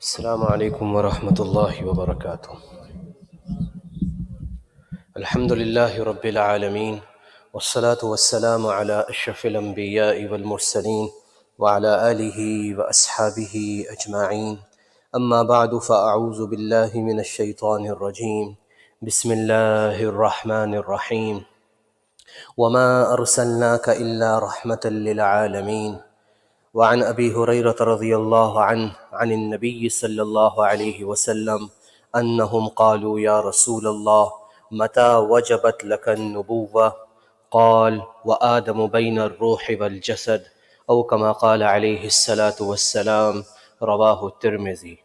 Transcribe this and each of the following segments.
السلام عليكم ورحمة الله وبركاته. الحمد لله رب العالمين، والصلاة والسلام على أشرف الأنبياء والمرسلين وعلى آله وأصحابه أجمعين. أما بعد، فأعوذ بالله من الشيطان الرجيم. بسم الله الرحمن الرحيم. وما أرسلناك إلا رحمة للعالمين. وعن أبي هريرة رضي الله عنه عن النبي صلى الله عليه وسلم أنهم قالوا: يا رسول الله، متى وجبت لك النبوة؟ قال: وآدم بين الروح والجسد، أو كما قال عليه الصلاة والسلام. رواه الترمذي.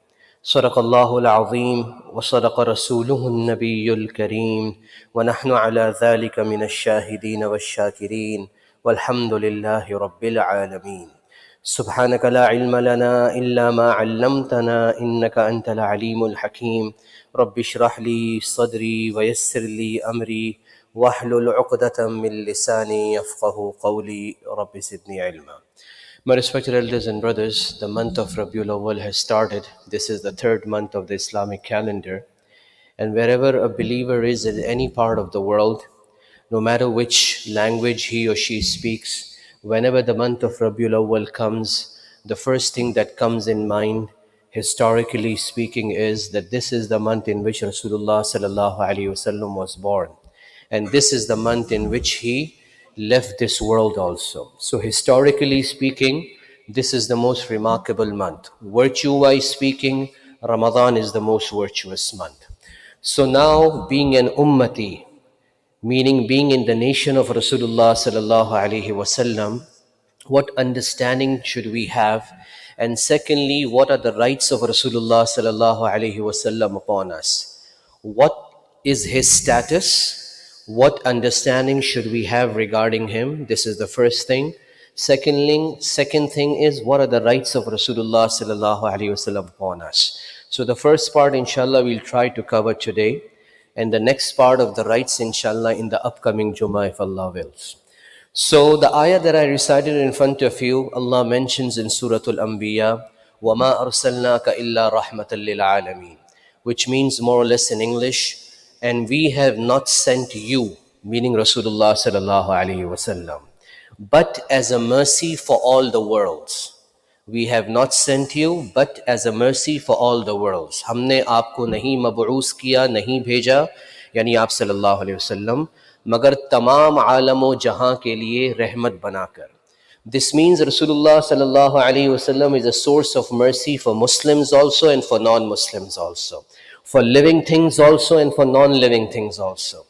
صدق الله العظيم وصدق رسوله النبي الكريم، ونحن على ذلك من الشاهدين والشاكرين، والحمد لله رب العالمين. سبحانك لا علم لنا إلا ما علمتنا إنك أنت العليم الحكيم. رب اشرح لي صدري ويسر لي أمري واحلل عقدة من لساني يفقه قولي رب زدني علما. My respected elders and brothers, the month of Rabiul Awwal has started. This is the third month of the Islamic calendar. And wherever a believer is in any part of the world, no matter which language he or she speaks, whenever the month of Rabiul Awwal comes, the first thing that comes in mind, historically speaking, is that this is the month in which Rasulullah sallallahu alaihi wasallam was born. And this is the month in which he left this world also. So historically speaking, this is the most remarkable month. Virtue-wise speaking, Ramadan is the most virtuous month. So now, being an ummati, meaning being in the nation of Rasulullah sallallahu alaihi wasallam, what understanding should we have? And secondly, what are the rights of Rasulullah sallallahu alaihi wasallam upon us? What is his status? What understanding should we have regarding him? This is the first thing. Second thing is, what are the rights of Rasulullah sallallahu alaihi wasallam upon us? So the first part, inshallah, we'll try to cover today, and the next part of the rights, inshallah, in the upcoming Jummah, if Allah wills. So the ayah that I recited in front of you, Allah mentions in Surah Al-Anbiya, وَمَا أَرْسَلْنَاكَ إِلَّا رَحْمَةً لِلْعَالَمِينَ, which means more or less in English, and we have not sent you, meaning Rasulullah sallallahu alaihi wasallam, but as a mercy for all the worlds. We have not sent you, but as a mercy for all the worlds. हमने आपको नहीं मबऊस किया, नहीं भेजा, यानी आप सल्लल्लाहु अलैहि वसल्लम, मगर तमाम आलमो जहां के लिए रहमत बनाकर. This means Rasulullah sallallahu alaihi wasallam is a source of mercy for Muslims also and for non-Muslims also, for living things also and for non-living things also.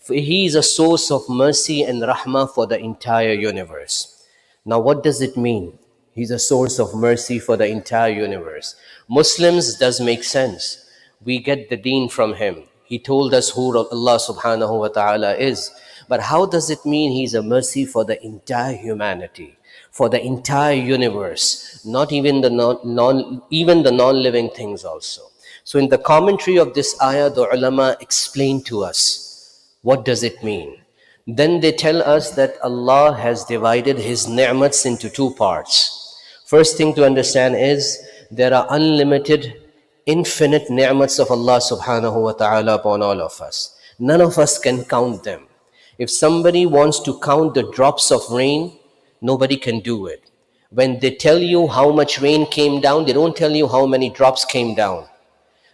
He is a source of mercy and rahmah for the entire universe. Now what does it mean? He's a source of mercy for the entire universe. Muslims does make sense. We get the deen from him. He told us who Allah subhanahu wa ta'ala is. But how does it mean he's a mercy for the entire humanity, for the entire universe, not even the non-living things also? So in the commentary of this ayah, the ulama explain to us, what does it mean? Then they tell us that Allah has divided his ni'mats into two parts. First thing to understand is, there are unlimited, infinite ni'mats of Allah subhanahu wa ta'ala upon all of us. None of us can count them. If somebody wants to count the drops of rain, nobody can do it. When they tell you how much rain came down, they don't tell you how many drops came down.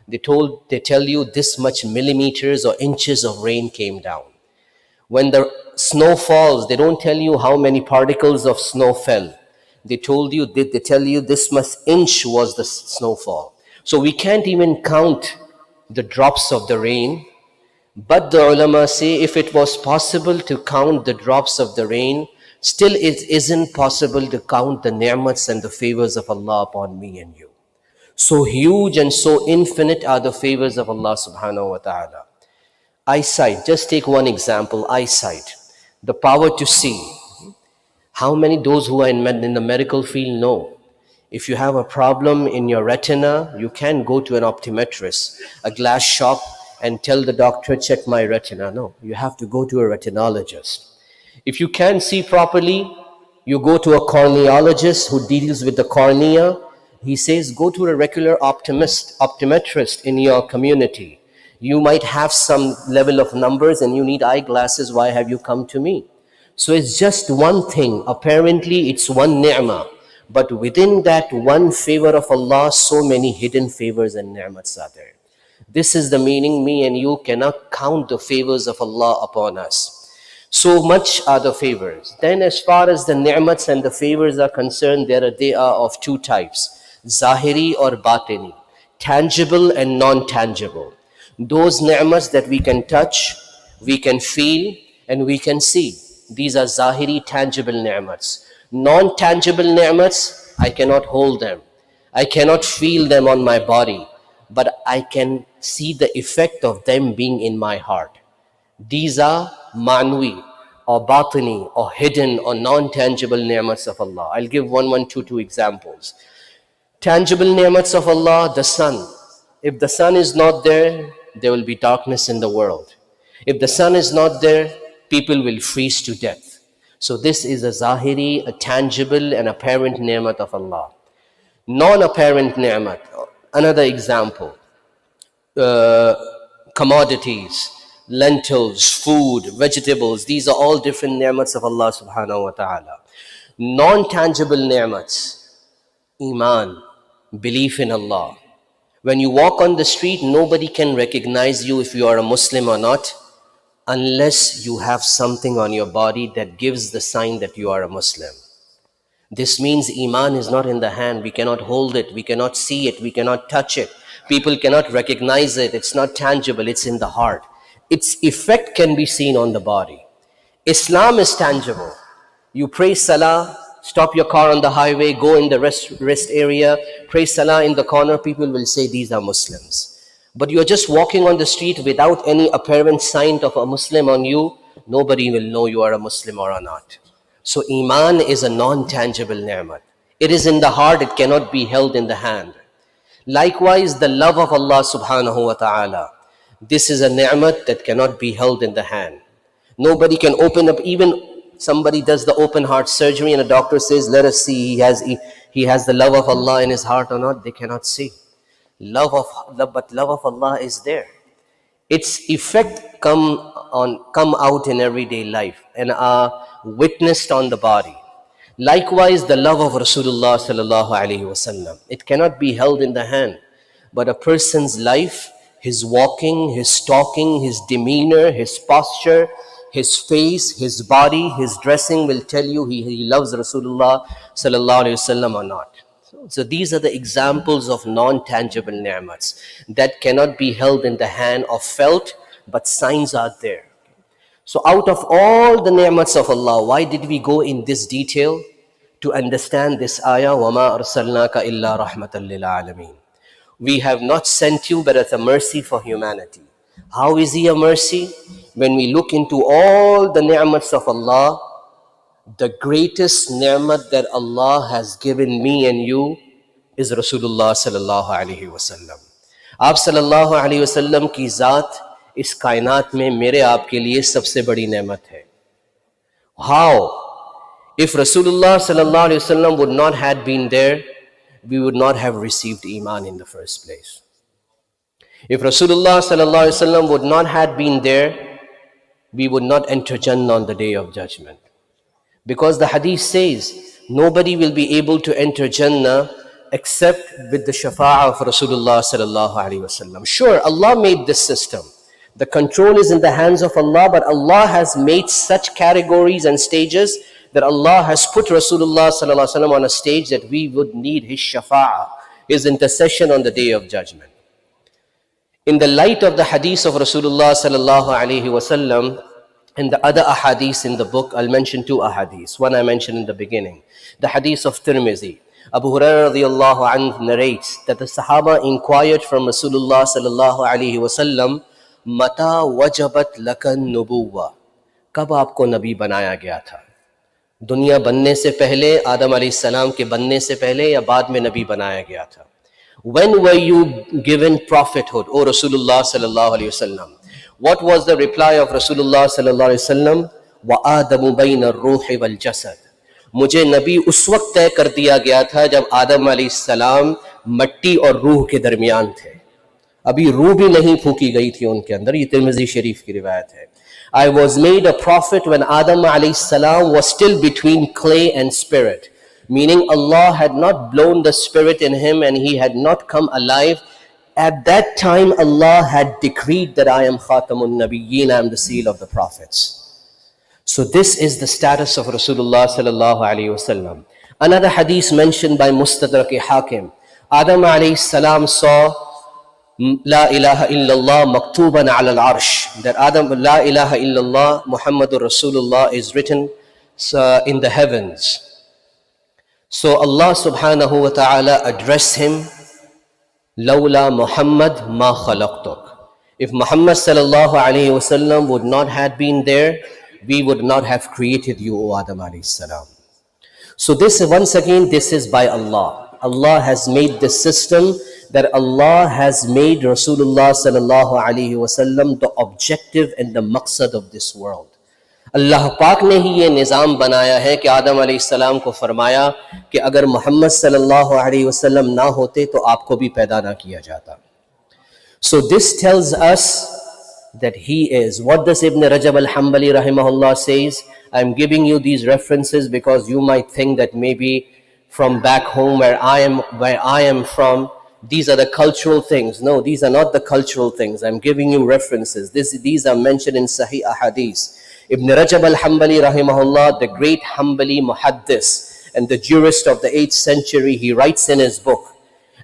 They tell you this much millimeters or inches of rain came down. When the snow falls, they don't tell you how many particles of snow fell. They tell you this much inch was the snowfall. So we can't even count the drops of the rain. But the ulama say, if it was possible to count the drops of the rain, still it isn't possible to count the ni'mats and the favors of Allah upon me and you. So huge and so infinite are the favors of Allah subhanahu wa ta'ala. Eyesight, just take one example, eyesight, the power to see. How many those who are in the medical field know? If you have a problem in your retina, you can go to an optometrist, a glass shop, and tell the doctor, check my retina. No, you have to go to a retinologist. If you can't see properly, you go to a corneologist who deals with the cornea. He says, go to a regular optometrist in your community. You might have some level of numbers and you need eyeglasses. Why have you come to me? So it's just one thing. Apparently it's one ni'mah. But within that one favor of Allah, so many hidden favors and ni'mats are there. This is the meaning. Me and you cannot count the favors of Allah upon us. So much are the favors. Then as far as the ni'mats and the favors are concerned, they are of two types. Zahiri or batini. Tangible and non-tangible. Those ni'mats that we can touch, we can feel, and we can see. These are zahiri, tangible ni'mats. Non-tangible ni'mats, I cannot hold them. I cannot feel them on my body, but I can see the effect of them being in my heart. These are manwi or batini or hidden or non-tangible ni'mats of Allah. I'll give two examples. Tangible ni'mats of Allah, the sun. If the sun is not there, there will be darkness in the world. If the sun is not there, people will freeze to death. So this is a zahiri, a tangible and apparent ni'mat of Allah. Non-apparent ni'mat, another example. Commodities, lentils, food, vegetables, these are all different ni'mats of Allah subhanahu wa ta'ala. Non-tangible ni'mats, iman, belief in Allah. When you walk on the street, nobody can recognize you if you are a Muslim or not, unless you have something on your body that gives the sign that you are a Muslim. This means iman is not in the hand. We cannot hold it, we cannot see it, we cannot touch it. People cannot recognize it. It's not tangible, it's in the heart. Its effect can be seen on the body. Islam is tangible. You pray salah, stop your car on the highway, go in the rest area, pray salah in the corner, people will say these are Muslims. But you're just walking on the street without any apparent sign of a Muslim on you, nobody will know you are a Muslim or not. So iman is a non-tangible ni'mat. It is in the heart, it cannot be held in the hand. Likewise, the love of Allah subhanahu wa ta'ala. This is a ni'mat that cannot be held in the hand. Nobody can open up, even somebody does the open heart surgery and a doctor says, let us see he has the love of Allah in his heart or not. They cannot see. But love of Allah is there. Its effect come out in everyday life and are witnessed on the body. Likewise, the love of Rasulullah sallallahu alaihi wasallam. It cannot be held in the hand, but a person's life, his walking, his talking, his demeanor, his posture, his face, his body, his dressing will tell you he loves Rasulullah sallallahu alaihi wasallam or not. So these are the examples of non-tangible ni'mats that cannot be held in the hand or felt, but signs are there. So out of all the ni'mats of Allah, why did we go in this detail? To understand this ayah, وَمَا أَرْسَلْنَاكَ إِلَّا رَحْمَةً لِلْعَالَمِينَ. We have not sent you but as a mercy for humanity. How is he a mercy? When we look into all the ni'mats of Allah, the greatest ni'mat that Allah has given me and you is Rasulullah sallallahu alaihi wasallam. Aap sallallahu alaihi wasallam ki zaat is kainat mein mere aap ke liye sabse badi ni'mat hai. How? If Rasulullah sallallahu alaihi wasallam would not have been there, we would not have received iman in the first place. If Rasulullah sallallahu alaihi wasallam would not have been there, we would not enter Jannah on the day of judgment. Because the hadith says, nobody will be able to enter Jannah except with the shafa'ah of Rasulullah sallallahu alaihi wasallam. Sure, Allah made this system. The control is in the hands of Allah, but Allah has made such categories and stages that Allah has put Rasulullah sallallahu alaihi wasallam on a stage that we would need his shafa'ah, his intercession on the day of judgment. In the light of the hadith of Rasulullah sallallahu alaihi wasallam and the other ahadith in the book, I'll mention two ahadith. One I mentioned in the beginning, the hadith of Tirmidhi. Abu Hurairah radiyallahu anhu narrates that the Sahaba inquired from Rasulullah sallallahu alaihi wasallam, "Mata wajabat lakan nubuwa?" कब आपको नबी बनाया गया था? दुनिया बनने से पहले, आदम अलैहिस्सलाम के बनने से पहले, या बाद में नबी बनाया गया था? When were you given prophethood, O Rasulullah sallallahu alaihi wasallam? What was the reply of Rasulullah sallallahu alaihi wasallam? Wa adamu bayna ar-ruhi wal jasad. मुझे नबी उस वक्त तय कर दिया गया था जब आदम अलैहिस्सलाम मट्टी और रूह के दरमियान थे, अभी रूह भी नहीं फूकी गई थी उनके अंदर। ये तिर्मिज़ी शरीफ की रिवायत है। I was made a prophet when Adam alayhi salam was still between clay and spirit, meaning Allah had not blown the spirit in him and he had not come alive. At that time Allah had decreed that I am Khatamun Nabiyyin, I am the seal of the prophets. So this is the status of Rasulullah sallallahu alayhi wasallam. Another hadith mentioned by Mustadrak Hakim, Adam alayhi salam saw La ilaha illallah maktuban ala al-arsh, that Adam, La ilaha illallah Muhammadur Rasulullah is written in the heavens. So Allah subhanahu wa ta'ala addressed him, Lawla Muhammad ma khalaqtuk. If Muhammad sallallahu alayhi wasallam would not have been there, we would not have created you, O Adam alayhi salam. So this, once again, this is by Allah. Allah has made this system, that Allah has made Rasulullah sallallahu alaihi wasallam the objective and the maqsad of this world. अल्लाह पाक ने ही ये निज़ाम बनाया है कि आदम अलैहिस्सलाम को फरमाया कि अगर मोहम्मद सल्लल्लाहु अलैहि वसल्लम ना होते तो आपको भी पैदा ना किया जाता. So this tells us that he is. What does Ibn Rajab al-Hanbali rahimahullah says? I'm giving you these references because you might think that maybe from back home where I am from, these are the cultural things. No, these are not the cultural things. I'm giving you references. These are mentioned in Sahih Ahadith. Ibn Rajab al-Hanbali rahimahullah, the great Hanbali muhaddis and the jurist of the 8th century, he writes in his book,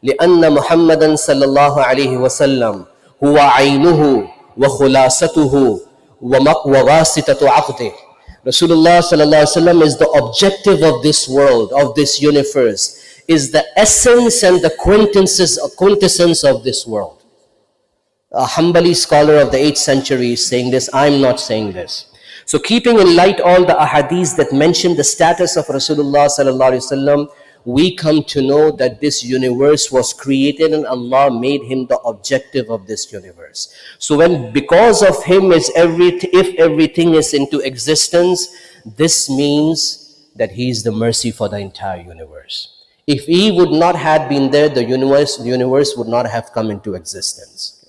لأن محمدا صلى الله عليه وسلم هو عينه وخلاصته وواسطة عقده. Rasulullah sallallahu alaihi wasallam is the objective of this world, of this universe, is the essence and the quintessence of this world. A Hanbali scholar of the 8th century is saying this. I'm not saying this. So keeping in light all the ahadith that mention the status of Rasulullah sallallahu alaihi wasallam, we come to know that this universe was created and Allah made him the objective of this universe. So when, because of him is if everything is into existence, this means that he is the mercy for the entire universe. If he would not have been there, the universe would not have come into existence.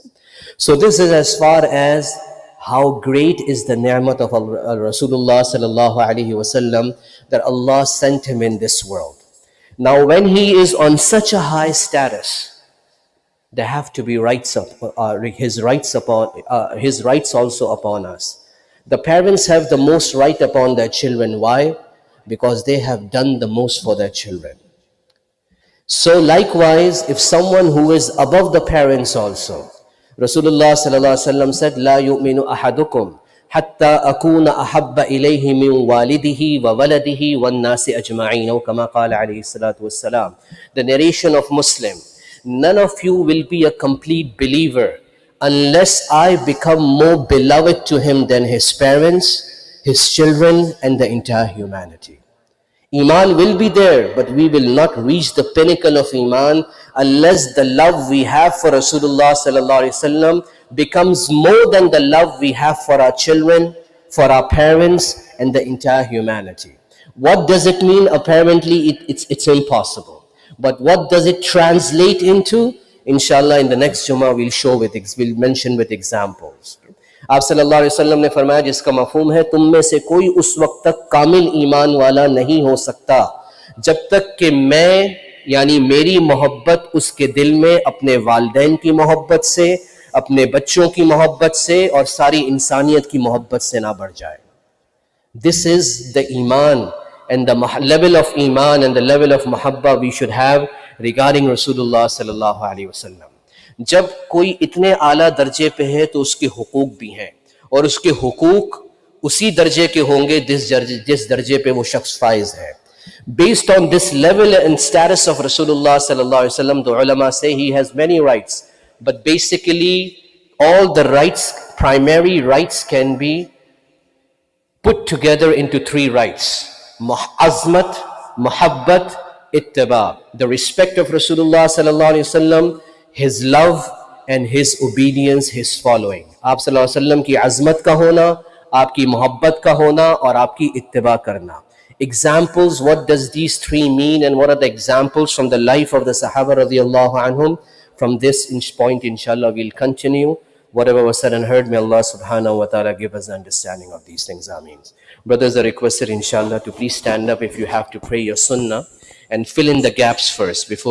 So this is as far as how great is the ni'mat of Rasulullah sallallahu alaihi wasallam, that Allah sent him in this world. Now when he is on such a high status, there have to be his rights also upon us. The parents have the most right upon their children. Why? Because they have done the most for their children. So likewise, if someone who is above the parents also, Rasulullah sallallahu alaihi wasallam said, "La yu'minu ahadukum hatta akuna ahabba ilayhi min walidihi wa waladihi wan nasi ajma'in," or kama qala alayhi salatu wassalam. The narration of Muslim, none of you will be a complete believer unless I become more beloved to him than his parents, his children, and the entire humanity. Iman will be there, but we will not reach the pinnacle of Iman unless the love we have for Rasulullah sallallahu alaihi wasallam becomes more than the love we have for our children, for our parents, and the entire humanity. What does it mean? Apparently, it's impossible. But what does it translate into? Inshallah, in the next Jummah, we'll mention with examples. आप सल्लल्लाहु अलैहि वसल्लम ने फरमाया, जिसका मफहूम है, तुम में से कोई उस वक्त तक कामिल ईमान वाला नहीं हो सकता जब तक कि मैं, यानी मेरी मोहब्बत उसके दिल में अपने वालिदैन की मोहब्बत से, अपने बच्चों की मोहब्बत से और सारी इंसानियत की मोहब्बत से ना बढ़ जाए. This is the iman and the level of iman and the level of muhabba we should have regarding Rasulullah sallallahu alaihi wasallam. जब कोई इतने आला दर्जे पे है तो उसके हुकूक भी हैं, और उसके हुकूक उसी दर्जे के होंगे जिस दर्जे पे वो शख्स फाइज है. Based on this level and status of Rasulullah sallallahu alaihi wasallam, the ulama say he has many rights, but basically all the rights, primary rights, can be put together into 3 rights: azmat, muhabbat, ittiba. The respect of Rasulullah sallallahu alaihi wasallam, his love and his obedience, his following. आप सल्लल्लाहु अलैहि वसल्लम की अज़मत का होना, आपकी मोहब्बत का होना और आपकी इत्तिबा करना. examples. What does these three mean, and what are the examples from the life of the Sahaba radiallahu anhum? From this point, inshallah, we'll continue. Whatever was said and heard, may Allah subhanahu wa ta'ala give us the understanding of these things. Ameen. Brothers are requested, inshallah, to please stand up if you have to pray your sunnah and fill in the gaps first before you